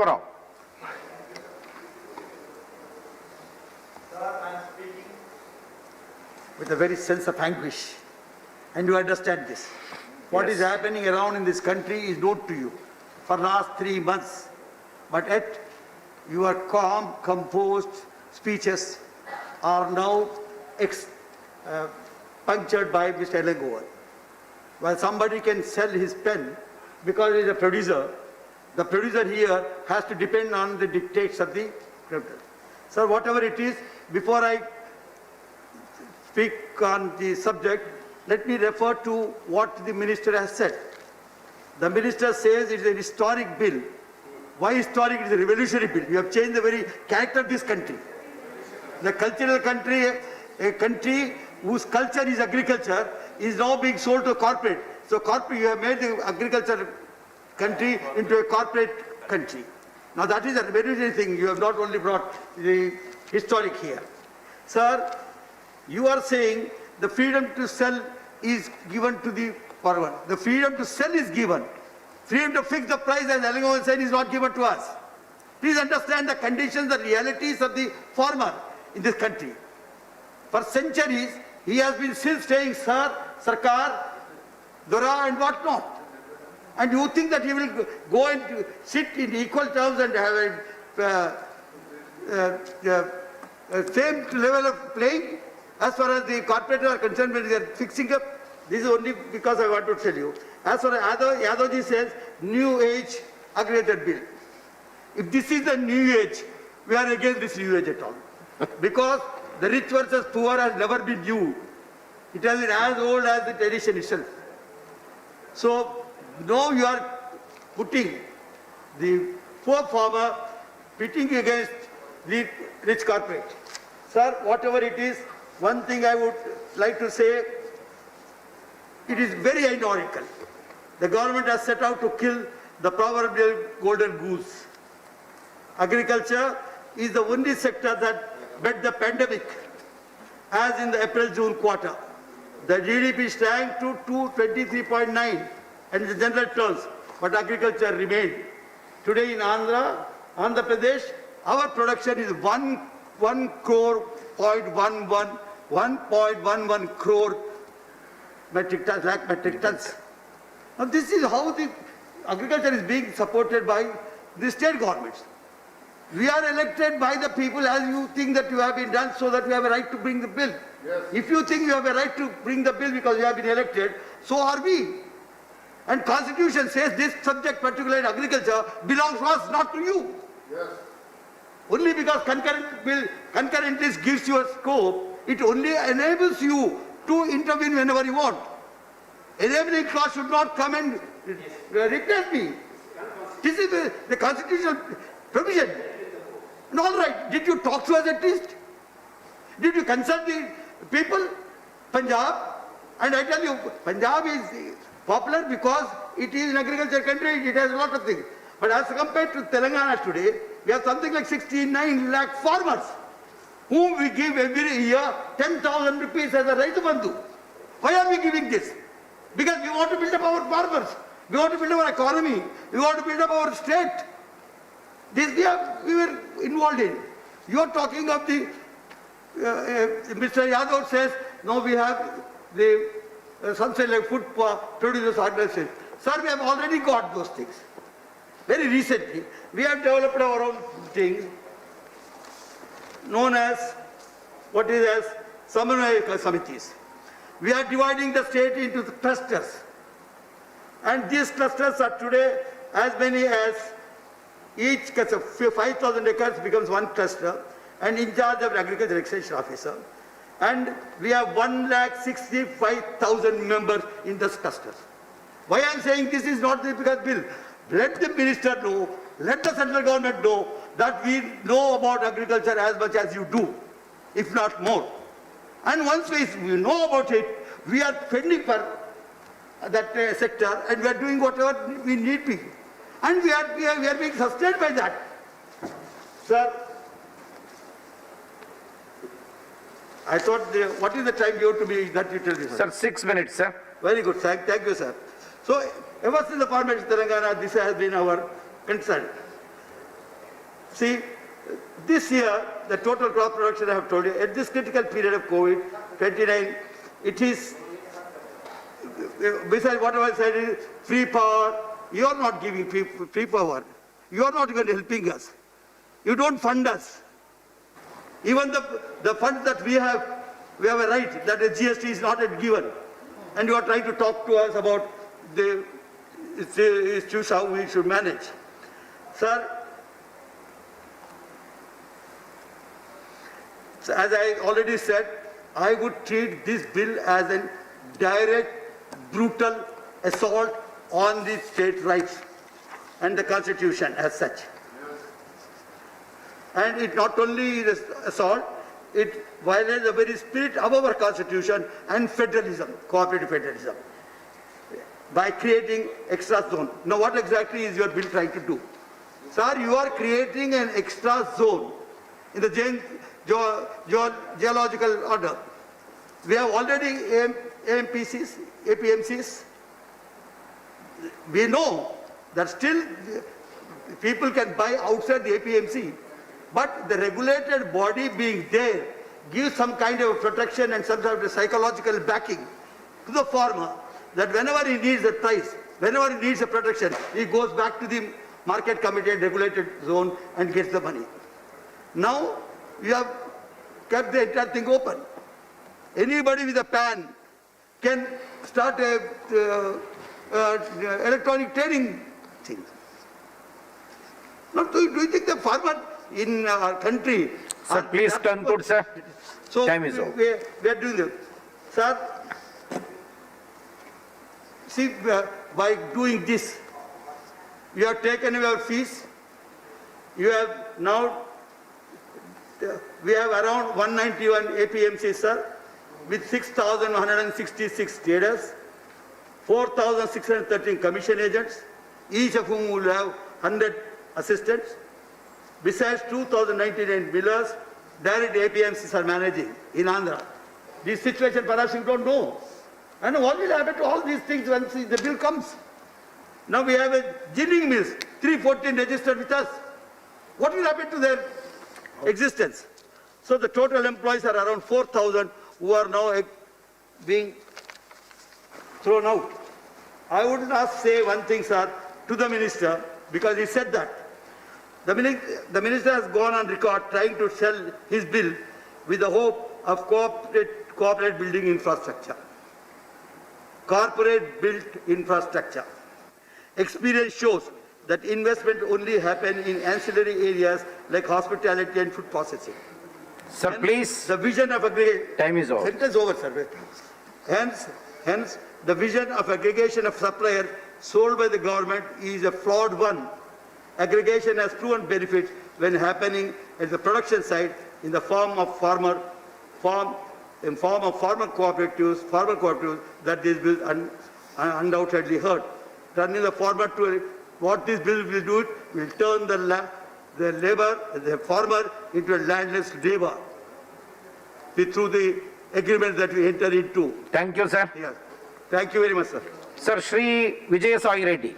Rao. Sir, I am speaking with a very sense of anguish, and you understand this. What is happening around in this country is known to you for last 3 months, but yet your calm, composed speeches are now punctured by Mr. Elangovan. While somebody can sell his pen because he is a producer, the producer here has to depend on the dictates of the criminal. Sir, whatever it is, before I speak on the subject, let me refer to what the minister has said. The minister says it is a historic bill. Why historic? It is a revolutionary bill. You have changed the very character of this country. The cultural country, a country whose culture is agriculture, is now being sold to a corporate. So corporate, you have made the agriculture country into a corporate country. Now that is a revolutionary thing. You have not only brought the historic here. Sir, you are saying the freedom to sell is given to the farmer. The freedom to sell is given. Freedom to fix the price, as Elangovan said, is not given to us. Please understand the conditions, the realities of the farmer in this country. For centuries, he has been still saying, Sir, Sarkar, Dora and what not. And you think that he will go and sit in equal terms and have a same level of playing as far as the corporates are concerned when they are fixing up? This is only because I want to tell you. As far as Yadavji says, new age aggregated bill. If this is the new age, we are against this new age at all. Because the rich versus poor has never been new. It has been as old as the tradition itself. So now you are putting the poor farmer pitting against the rich corporate. Sir, whatever it is, one thing I would like to say, it is very ironical. The government has set out to kill the proverbial golden goose. Agriculture is the only sector that met the pandemic, as in the April-June quarter. The GDP shrank to 223.9 in the general terms, but agriculture remained. Today in Andhra Pradesh, our production is 1.11 crore metric tons. Now this is how the agriculture is being supported by the state governments. We are elected by the people as you think that you have been done, so that you have a right to bring the bill. Yes. If you think you have a right to bring the bill because you have been elected, so are we. And Constitution says this subject, particularly agriculture, belongs to us, not to you. Yes. Only because concurrent list gives you a scope, it only enables you to intervene whenever you want. Enabling clause should not come and replace me. This is the constitutional provision. And all right, did you talk to us at least? Did you consult the people? Punjab, and I tell you, Punjab is popular because it is an agriculture country, it has a lot of things. But as compared to Telangana today, we have something like 69 lakh farmers, whom we give every year 10,000 rupees as a Raitu Bandhu. Why are we giving this? Because we want to build up our farmers, we want to build up our economy, we want to build up our state. This we were involved in. You are talking of the, Mr. Yadav says, no, we have the something like food producers organization. Sir, we have already got those things. Very recently, we have developed our own things known as what is as Samanvaya Samitis. We are dividing the state into the clusters. And these clusters are today as many as each 5,000 acres becomes one cluster and in charge of agriculture extension officer. And we have 1,65,000 members in this clusters. Why I am saying this is not the because bill. Let the minister know, let the central government know that we know about agriculture as much as you do, if not more. And once we know about it, we are fending for that sector and we are doing whatever we need to. And we are being sustained by that. Sir, I thought, what is the time you have to be that you tell me, sir? Sir, 6 minutes, sir. Very good, thank you, sir. So, ever since the formation of Telangana, this has been our concern. See, this year, the total crop production I have told you, at this critical period of COVID, 29, it is, besides whatever I said, is free power. You are not giving free power. You are not even helping us. You don't fund us. Even the funds that we have a right that the GST is not yet given. And you are trying to talk to us about the issues how we should manage. Sir, as I already said, I would treat this bill as a direct, brutal assault on the state rights and the Constitution as such. And it not only is assault, it violates the very spirit of our Constitution and federalism, cooperative federalism, by creating extra zone. Now what exactly is your bill trying to do? Sir, you are creating an extra zone in the geological order. We have already APMCs. We know that still people can buy outside the APMC, but the regulated body being there gives some kind of protection and some sort of psychological backing to the farmer that whenever he needs a price, whenever he needs a protection, he goes back to the market committee regulated zone and gets the money. Now you have kept the entire thing open. Anybody with a PAN can start a electronic trading thing. Now, do you think the farmer in our country... Sir, please conclude, sir. So time is over. We are doing this. Sir, see, by doing this, you have taken away our fees. You have now, we have around 191 APMCs, sir, with 6,166 traders, 4,613 commission agents, each of whom will have 100 assistants. Besides 2,099 millers, direct APMCs are managing in Andhra. This situation perhaps you don't know. And what will happen to all these things once the bill comes? Now we have a ginning mills, 314 registered with us. What will happen to their existence? So the total employees are around 4,000 who are now being thrown out. I would not say one thing, sir, to the minister, because he said that. The minister has gone on record trying to sell his bill with the hope of corporate building infrastructure. Corporate built infrastructure. Experience shows that investment only happen in ancillary areas like hospitality and food processing. Sir, Hence, please. the vision of Time is over. Sentence over, sir. Hence, the vision of aggregation of suppliers sold by the government is a flawed one. Aggregation has proven benefits when happening at the production side in the form of farmer cooperatives that this bill undoubtedly hurt. Turning the farmer to what this bill will do, will turn the farmer into a landless labor through the agreement that we enter into. Thank you, sir. Yes. Thank you very much, sir. Sir, Shri Vijay Sai Reddy.